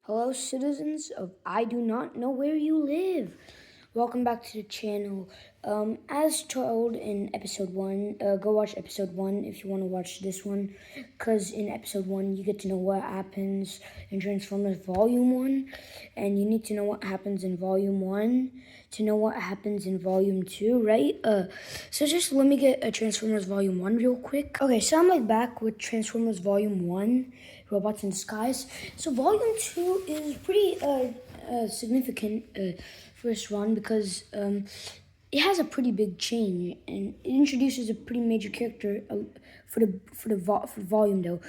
Hello, citizens of I Do Not Know Where You Live. Welcome back to the channel. As told in episode 1, go watch episode 1 if you want to watch this one. Because in episode 1, you get to know what happens in Transformers Volume 1. And you need to know what happens in Volume 1 to know what happens in Volume 2, right? So just let me get a Transformers Volume 1 real quick. Okay, so I'm back with Transformers Volume 1, Robots in Disguise. So Volume 2 is pretty significant first run because it has a pretty big change and it introduces a pretty major character for volume though.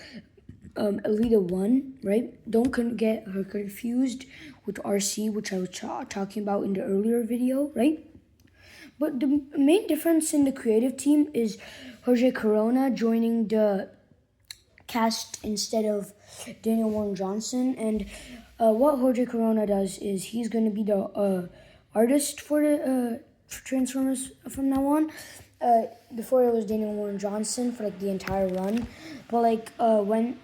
Alita 1, right? Don't get her confused with RC, which I was talking about in the earlier video, right? But the main difference in the creative team is Jorge Corona joining the cast instead of Daniel Warren Johnson. And what Jorge Corona does is he's going to be the artist for the Transformers from now on. Before it was Daniel Warren Johnson for like the entire run, but like when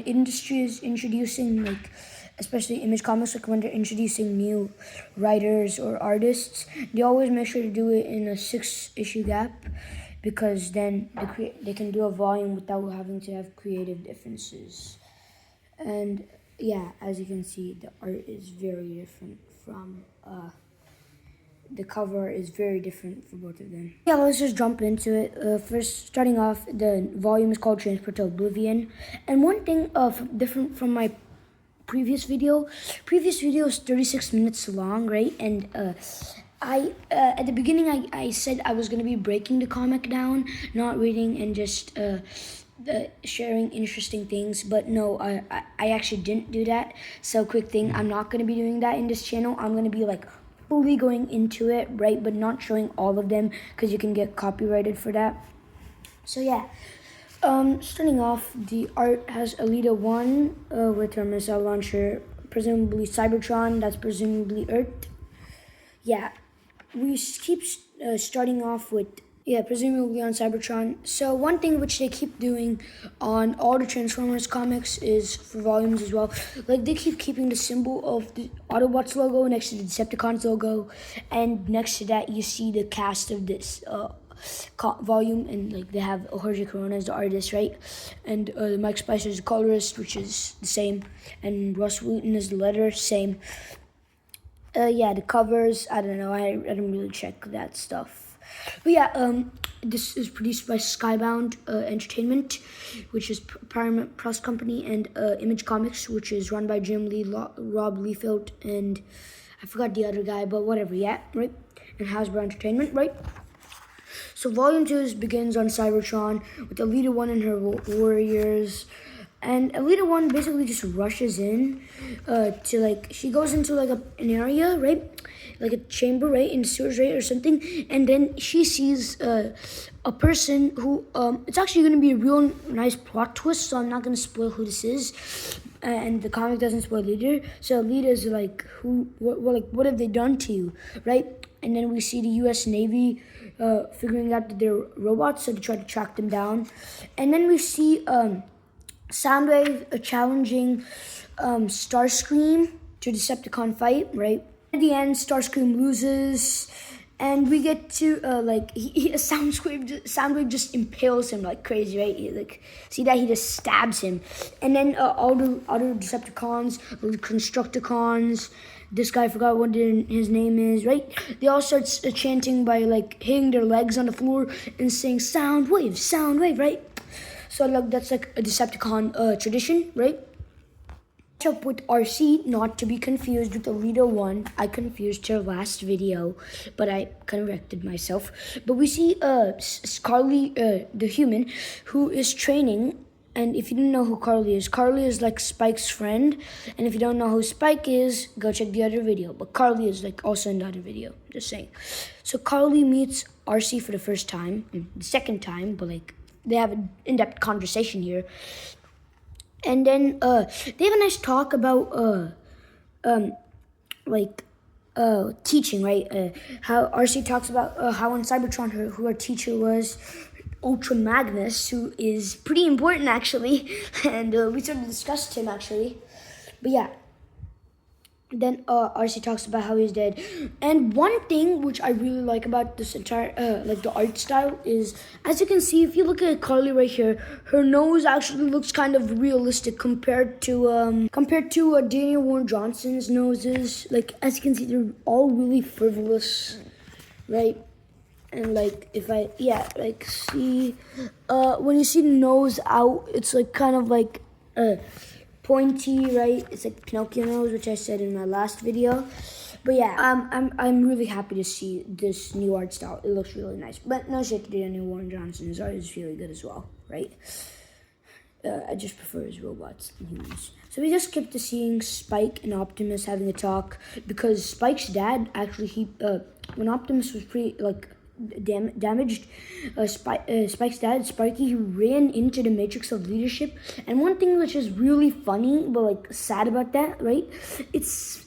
industry is introducing like, especially Image Comics, like when they're introducing new writers or artists, they always make sure to do it in a 6-issue gap, because then they can do a volume without having to have creative differences. And yeah, as you can see, the art is very different from the cover is very different for both of them. Yeah, let's just jump into it. First, starting off, the volume is called Transport to Oblivion. And one thing different from my previous video is 36 minutes long, right? And I at the beginning I said I was going to be breaking the comic down, not reading and just sharing interesting things, but no, I actually didn't do that. So quick thing, I'm not going to be doing that in this channel. I'm going to be like fully going into it, right, but not showing all of them because you can get copyrighted for that. So yeah, starting off, the art has Alita 1 with her missile launcher, presumably Cybertron, that's presumably Earth. Yeah, we keep starting off with, yeah, presumably on Cybertron. So one thing which they keep doing on all the Transformers comics is for volumes as well. Like they keep keeping the symbol of the Autobots logo next to the Decepticons logo, and next to that you see the cast of this volume, and like they have Jorge Corona as the artist, right? And Mike Spicer is the colorist, which is the same, and Russ Wooten is the letterer, same. Yeah, the covers, I don't know, I didn't really check that stuff. But yeah, this is produced by Skybound Entertainment, which is Paramount Plus Company, and Image Comics, which is run by Jim Lee, Rob Liefeld, and I forgot the other guy, but whatever, yeah, right? And Hasbro Entertainment, right? So Volume 2 begins on Cybertron with Alita 1 and her warriors. And Alita 1 basically just rushes in to like, she goes into like an area, right? Like a chamber, right? In the sewers, right? Or something. And then she sees a person who, it's actually going to be a real nice plot twist, so I'm not going to spoil who this is. And the comic doesn't spoil either. So Alita is like, what have they done to you, right? And then we see the U.S. Navy figuring out that they're robots, so they try to track them down. And then we see Soundwave challenging Starscream to Decepticon fight, right? At the end, Starscream loses, and we get to Soundwave just impales him like crazy, right? See that he just stabs him, and then all the other Decepticons, the Constructicons, this guy, I forgot what his name is, right? They all start chanting by like hitting their legs on the floor and saying Soundwave, Soundwave, right? So like that's like a Decepticon tradition, right? Up with RC, not to be confused with Alita 1. I confused her last video, but I corrected myself. But we see Carly, the human, who is training. And if you didn't know who Carly is like Spike's friend. And if you don't know who Spike is, go check the other video. But Carly is like also in the other video, just saying. So Carly meets RC for the first time, the second time, but like they have an in-depth conversation here. And then they have a nice talk about teaching, right? How RC talks about how on Cybertron who her teacher was, Ultra Magnus, who is pretty important actually, and we sort of discussed him actually. But yeah, then RC talks about how he's dead. And one thing which I really like about this entire like the art style is, as you can see, if you look at Carly right here, her nose actually looks kind of realistic compared to Daniel Warren Johnson's noses. Like, as you can see, they're all really frivolous, right? And like, if I like see when you see the nose out, it's like kind of like pointy, right? It's like Pinocchio nose, which I said in my last video. But yeah, I'm really happy to see this new art style. It looks really nice. But no shit to Daniel Warren Johnson. His art is really good as well, right? I just prefer his robots than humans. So we just skipped to seeing Spike and Optimus having a talk, because Spike's dad actually when Optimus was damaged, Spike's dad, Sparky, he ran into the Matrix of Leadership. And one thing which is really funny but like sad about that, right? It's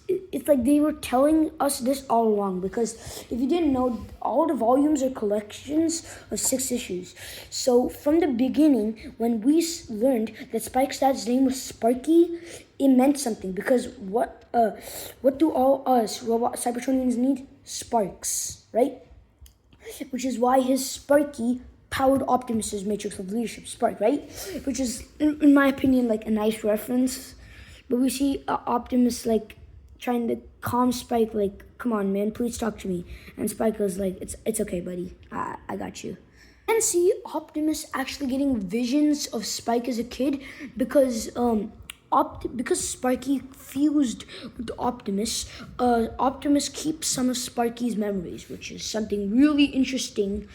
like they were telling us this all along, because if you didn't know, all the volumes are collections of 6 issues. So from the beginning, when we learned that Spike's dad's name was Sparky, it meant something, because what do all us robot Cybertronians need? Sparks, right? Which is why his Sparky powered Optimus's Matrix of Leadership spark, right? Which is, in my opinion, like a nice reference. But we see Optimus like trying to calm Spike, like, come on, man, please talk to me. And Spike was like, it's okay, buddy, I got you. And see Optimus actually getting visions of Spike as a kid, because because Sparky fused with Optimus, Optimus keeps some of Sparky's memories, which is something really interesting.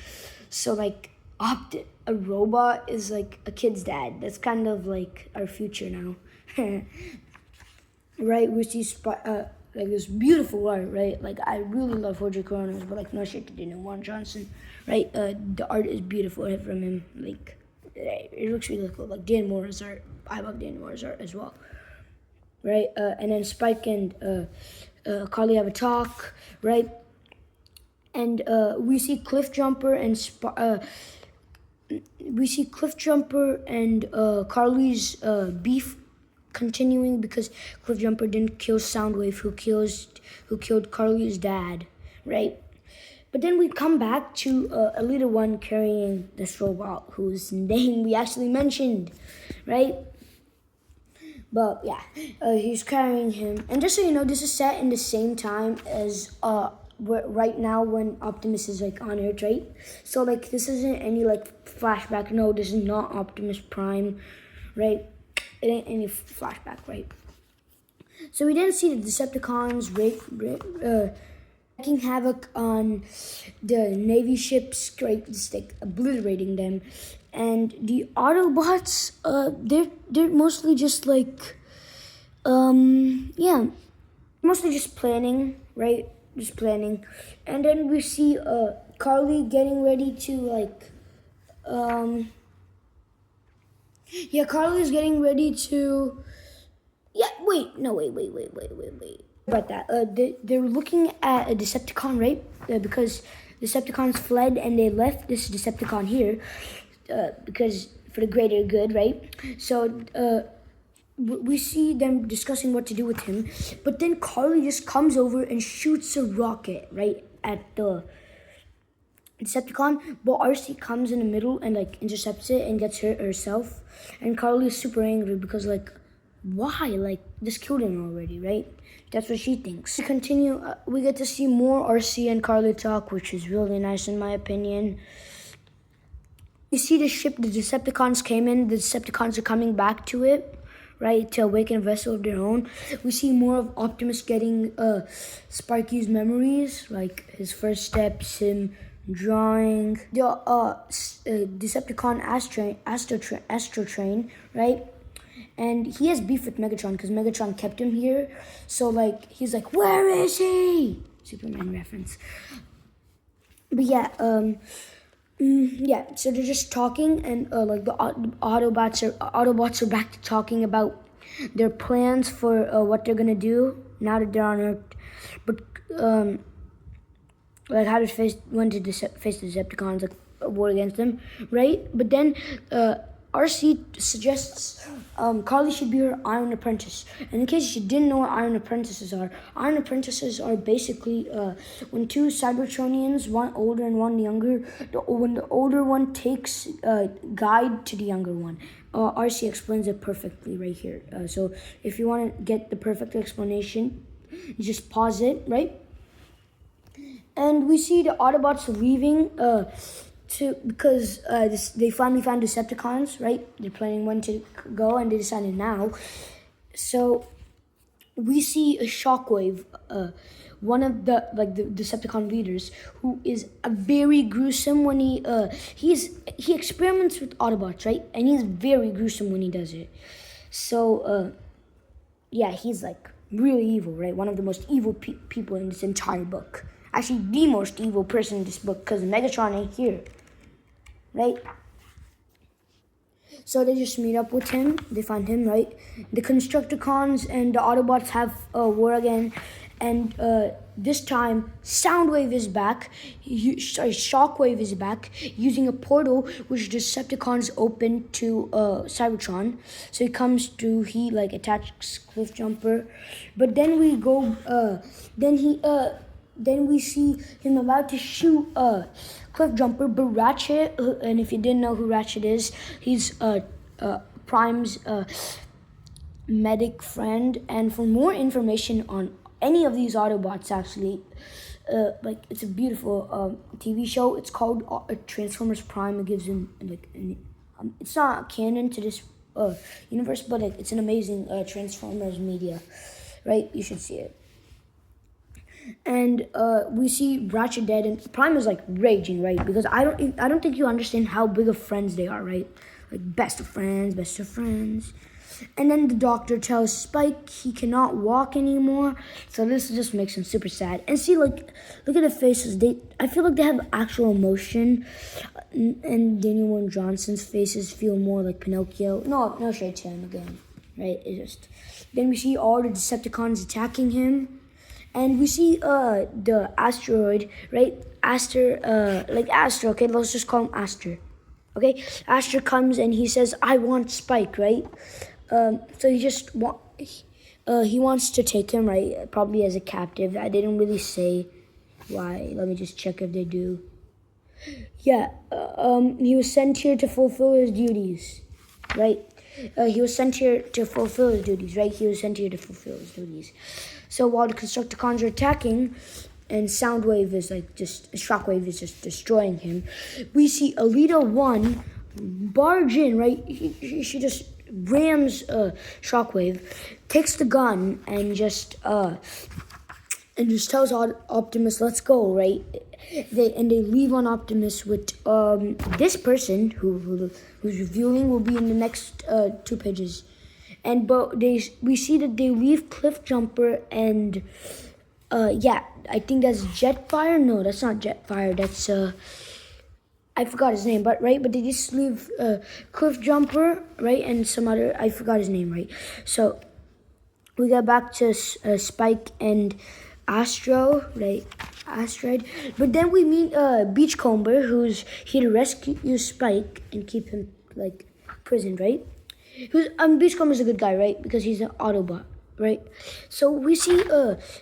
So like, a robot is like a kid's dad. That's kind of like our future now. Right? We see like this beautiful art, right? Like, I really love Jorge Coronas, but like, no shit to Daniel Warren Johnson, right? The art is beautiful from him. Like, it looks really cool. Like Dan Moore's art, I love Dan Moore's art as well, right? And then Spike and Carly have a talk, right? And we see Cliff Jumper and Carly's beef continuing, because Cliff Jumper didn't kill Soundwave, who killed Carly's dad, right? But then we come back to Elita 1 carrying this robot whose name we actually mentioned, right? But yeah, he's carrying him. And just so you know, this is set in the same time as right now when Optimus is like on Earth, right? So like, this isn't any like flashback. No, this is not Optimus Prime, right? It ain't any flashback, right? So we didn't see the Decepticons wreaking havoc on the Navy ships, right, just like obliterating them. And the Autobots, they're mostly just like, mostly just planning, right? Just planning. And then we see Carly getting ready to like, Carly's getting ready to, wait. About that, they're looking at a Decepticon, right? Because Decepticons fled and they left this Decepticon here, because for the greater good, right? So we see them discussing what to do with him, but then Carly just comes over and shoots a rocket right at the Decepticon, but RC comes in the middle and like intercepts it and gets hurt herself, and Carly is super angry because like, why? Like, just killed him already, right? That's what she thinks. We continue, we get to see more RC and Carly talk, which is really nice in my opinion. You see the ship the Decepticons came in, the Decepticons are coming back to it, right, to awaken a vessel of their own. We see more of Optimus getting Sparky's memories, like his first steps, him drawing the Decepticon Astro Train, right? And he has beef with Megatron because Megatron kept him here. So like, he's like, where is he? Superman reference. But yeah, so they're just talking, and like the Autobots are back to talking about their plans for what they're gonna do now that they're on Earth. But like how to face the Decepticons, like war against them, right? But then RC suggests Carly should be her Iron Apprentice. And in case you didn't know what Iron Apprentices are basically when two Cybertronians, one older and one younger, when the older one takes guide to the younger one. RC explains it perfectly right here. So if you want to get the perfect explanation, you just pause it, right? And we see the Autobots leaving because they finally found Decepticons, right? They're planning when to go, and they decided now. So we see a Shockwave, one of the Decepticon leaders, who is a very gruesome when he experiments with Autobots, right? And he's very gruesome when he does it. So yeah, he's like really evil, right? One of the most evil people in this entire book. Actually, the most evil person in this book, because Megatron ain't here, right? So they just meet up with him. They find him, right? The Constructicons and the Autobots have a war again. And this time, Soundwave is back. Shockwave is back, using a portal which Decepticons open to Cybertron. So he comes through. He attacks Cliffjumper, but then we go. Then we see him about to shoot Cliffjumper, but Ratchet, and if you didn't know who Ratchet is, he's Prime's medic friend. And for more information on any of these Autobots, actually, it's a beautiful TV show. It's called Transformers Prime. It gives him it's not canon to this universe, but it's an amazing Transformers media, right? You should see it. And we see Ratchet dead, and Prime is raging, right? Because I don't think you understand how big of friends they are, right? Best of friends. And then the doctor tells Spike he cannot walk anymore. So this just makes him super sad. And see, look at the faces. I feel like they have actual emotion. And Daniel Warren Johnson's faces feel more like Pinocchio. No shade to him again, right? Then we see all the Decepticons attacking him. And we see the asteroid, right? Aster, okay? Let's just call him Aster, okay? Aster comes and he says, I want Spike, right? So he wants to take him, right? Probably as a captive. I didn't really say why. Let me just check if they do. Yeah, he was sent here to fulfill his duties, right? He was sent here to fulfill his duties, right? So while the Constructicons are attacking, and Shockwave is just destroying him, we see Elita 1 barge in, right? She just rams Shockwave, takes the gun, and just tells Optimus, let's go, right? They leave on Optimus with this person who's revealing will be in the next 2 pages. We see that they leave Cliffjumper and I think that's Jetfire. No, that's not Jetfire. That's I forgot his name, but they just leave Cliffjumper, right, and some other, I forgot his name, right. So we got back to Spike and Astro, right, Asteroid. But then we meet Beachcomber, who's here to rescue Spike and keep him prisoned, right. Beachcomber's a good guy, right? Because he's an Autobot, right? So we see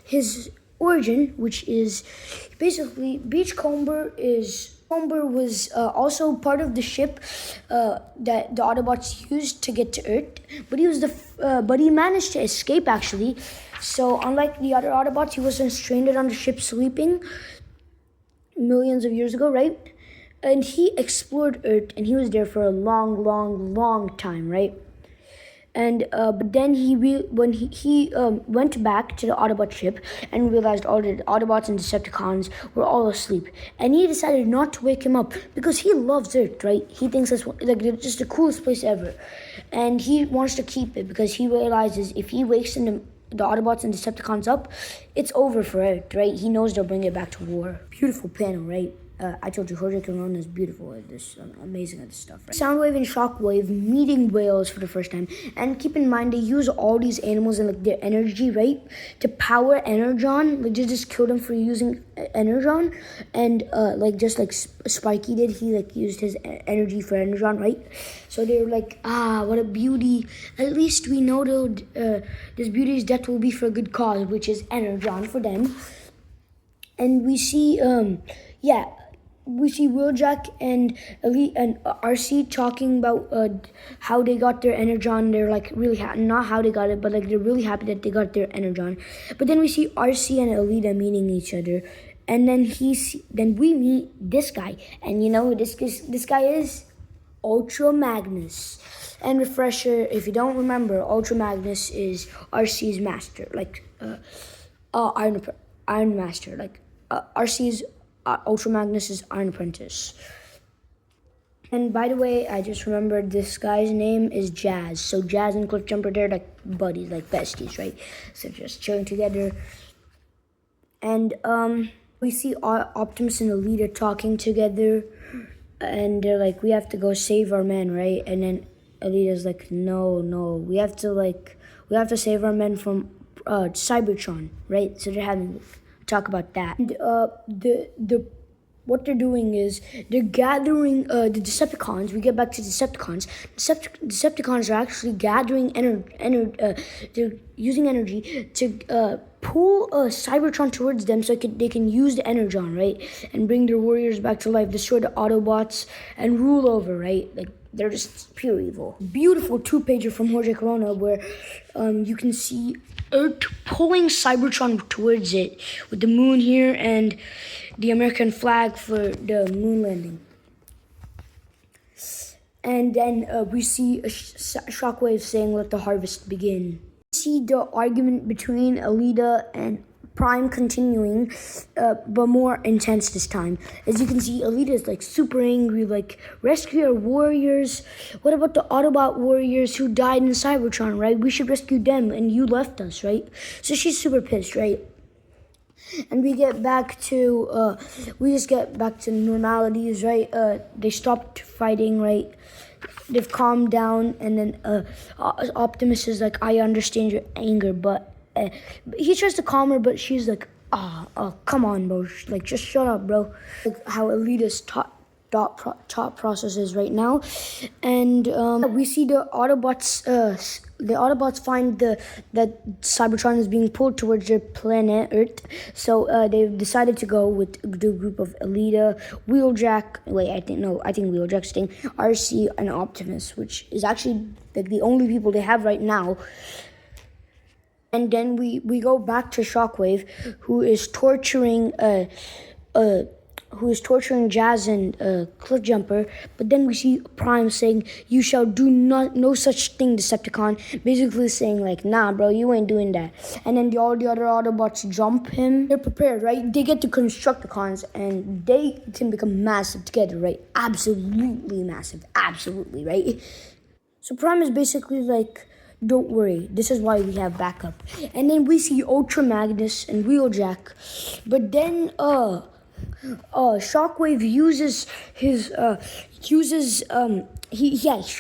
his origin, which is basically Beachcomber was also part of the ship that the Autobots used to get to Earth, but he managed to escape actually. So unlike the other Autobots, he wasn't stranded on the ship sleeping millions of years ago, right? And he explored Earth, and he was there for a long time, right? And but then when he went back to the Autobot ship and realized all the Autobots and Decepticons were all asleep, and he decided not to wake him up because he loves Earth, right? He thinks that's just the coolest place ever, and he wants to keep it because he realizes if he wakes the Autobots and Decepticons up, it's over for Earth, right? He knows they'll bring it back to war. Beautiful panel, right? I told you, Jorge Corona is beautiful at this, amazing at this stuff. Right? Soundwave and Shockwave meeting whales for the first time. And keep in mind, they use all these animals and like their energy, right, to power Energon. Like, they just killed him for using Energon. And like just like Sparky did, he like used his energy for Energon, right? So they were like, what a beauty. At least we know this beauty's death will be for a good cause, which is Energon for them. And we see, we see Wheeljack and Elite and RC talking about how they got their Energon. They're like really happy, not how they got it, but like they're really happy that they got their Energon. But then we see RC and Elita meeting each other, and then then we meet this guy, and you know who this guy is? Ultra Magnus. And refresher, if you don't remember, Ultra Magnus is RC's master, like Iron Master, like RC's Ultra Magnus's Iron Apprentice. And by the way, I just remembered this guy's name is Jazz. So Jazz and Cliffjumper, they're like buddies, like besties, right? So just chilling together. And we see Optimus and Elita talking together, and they're like, we have to go save our men, right? And then Elita's like, no, we have to save our men from Cybertron, right? So they're having talk about that. And what they're doing is they're gathering the Decepticons. We get back to Decepticons. Decepticons are actually gathering they're using energy to pull Cybertron towards them so they can use the Energon, right? And bring their warriors back to life, destroy the Autobots, and rule over, right? Like, they're just pure evil. Beautiful 2-pager from Jorge Corona where you can see Earth pulling Cybertron towards it with the moon here and the American flag for the moon landing. And then we see a Shockwave saying, let the harvest begin. We see the argument between Elita and Prime continuing, but more intense this time. As you can see, Elita is like super angry, like, rescue our warriors. What about the Autobot warriors who died in Cybertron, right? We should rescue them, and you left us, right? So she's super pissed, right? And we get back to, we just get back to normalities, right? They stopped fighting, right? They've calmed down, and then Optimus is like, I understand your anger, but he tries to calm her, but she's like, come on, bro. Like, just shut up, bro. Like, how Elita's thought process is right now. And we see the Autobots, find that Cybertron is being pulled towards their planet, Earth. So they've decided to go with the group of Elita, Wheeljack, I think Wheeljack's staying, RC, and Optimus, which is actually like the only people they have right now. And then we go back to Shockwave, who is torturing Jazz and Cliffjumper. But then we see Prime saying, "You shall do no such thing, Decepticon." Basically saying like, "Nah, bro, you ain't doing that." And then all the other Autobots jump him. They're prepared, right? They get to Constructicons, and they can become massive together, right? Absolutely massive, absolutely, right? So Prime is basically like, don't worry, this is why we have backup. And then we see Ultra Magnus and Wheeljack. But then Shockwave uses his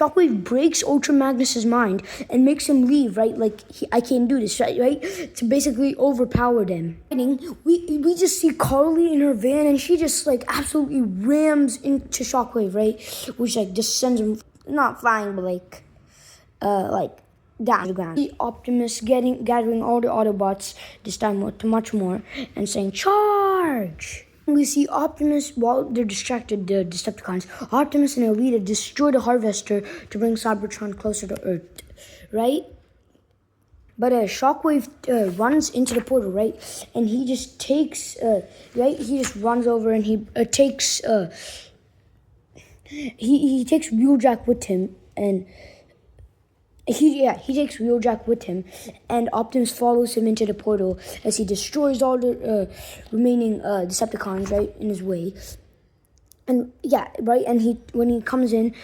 Shockwave breaks Ultra Magnus's mind and makes him leave, right? Like, I can't do this, right? To basically overpower them. We just see Carly in her van, and she just like absolutely rams into Shockwave, right? Which like just sends him not flying, but like down to the ground. The Optimus gathering all the Autobots, this time to much more, and saying, charge! We see Optimus, while they're distracted, the Decepticons, Optimus and Elita destroy the Harvester to bring Cybertron closer to Earth, right? But Shockwave runs into the portal, right? And he just takes, he just runs over and he takes, he takes Wheeljack with him, and he takes Wheeljack with him, and Optimus follows him into the portal as he destroys all the remaining Decepticons, right, in his way. And and when he comes in,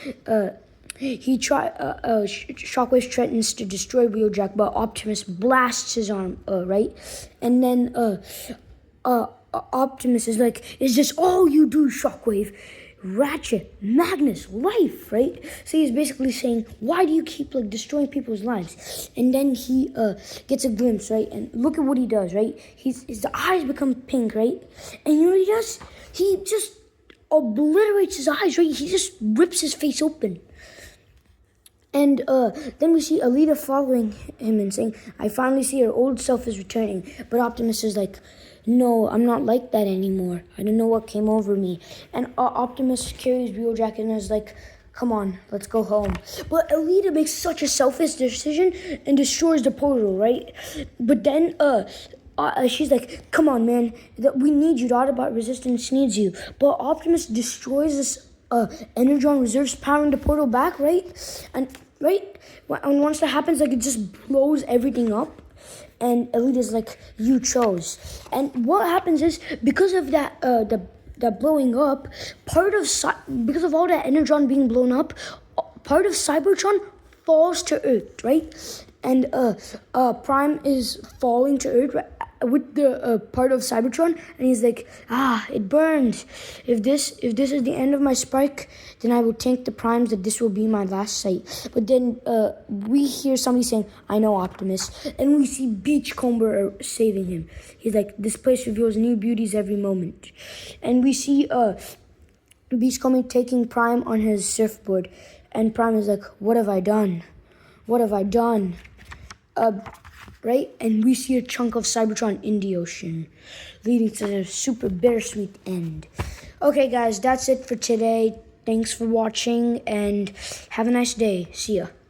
Shockwave threatens to destroy Wheeljack, but Optimus blasts his arm, right, and then Optimus is like, is this all you do, Shockwave? Ratchet, Magnus, life, right? So he's basically saying, why do you keep like destroying people's lives? And then he gets a glimpse, right? And look at what he does, right? His eyes become pink, right? And you know what he does? He just obliterates his eyes, right? He just rips his face open. And then we see Alita following him and saying, I finally see her old self is returning. But Optimus is like, no, I'm not like that anymore. I don't know what came over me. And Optimus carries Wheeljack and is like, come on, let's go home. But Alita makes such a selfish decision and destroys the portal, right? But then she's like, come on, man, we need you. The Autobot Resistance needs you. But Optimus destroys this Energon reserves, powering the portal back, right? And once that happens, like, it just blows everything up. And Alita's like, you chose. And what happens is, because of that, the blowing up, because of all that Energon being blown up, part of Cybertron falls to Earth, right? And Prime is falling to Earth with the part of Cybertron, and he's like, it burned. If this is the end of my spike, then I will thank the Primes that this will be my last sight. But then we hear somebody saying, I know, Optimus, and we see Beachcomber saving him. He's like, this place reveals new beauties every moment. And we see Beachcomber taking Prime on his surfboard, and Prime is like, what have I done? What have I done? Right? And we see a chunk of Cybertron in the ocean, leading to a super bittersweet end. Okay, guys, that's it for today. Thanks for watching, and have a nice day. See ya.